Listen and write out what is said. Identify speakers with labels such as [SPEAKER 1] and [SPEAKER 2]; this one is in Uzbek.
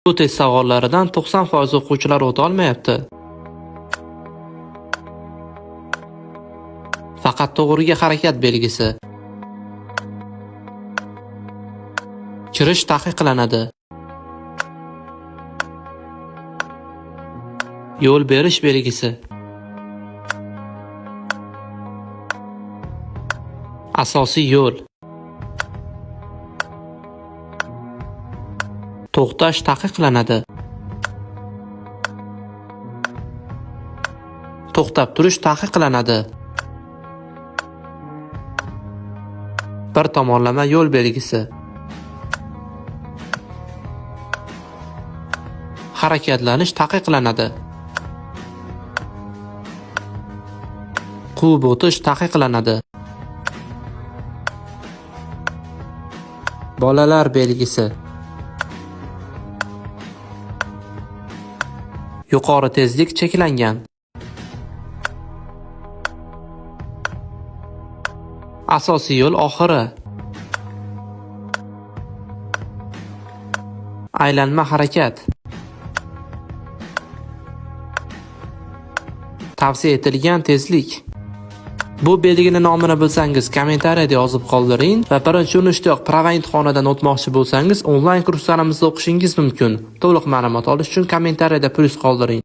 [SPEAKER 1] Bu test savollaridan 90% o'quvchilar o'ta olmayapti. Faqat to'g'riga harakat belgisi. Kirish taqiqlanadi. Yo'l berish belgisi. Asosiy yo'l. To'xtash taqiqlanadi. To'xtab turish taqiqlanadi. Bir tomonlama yo'l belgisi. Harakatlanish taqiqlanadi. Quvib o'tish taqiqlanadi. Bolalar belgisi. Yuqori tezlik cheklangan. Asosiy yo'l oxiri. Aylanma harakat. Tavsiya etilgan tezlik. Bu belgini nomini bilsangiz kommentariyada yozib qoldiring va birinchi urinishdayoq prava imtihonidan o'tmoqchi bo'lsangiz onlayn kurslarimizda o'qishingiz mumkin. To'liq ma'lumot olish uchun kommentariyada plyus qoldiring.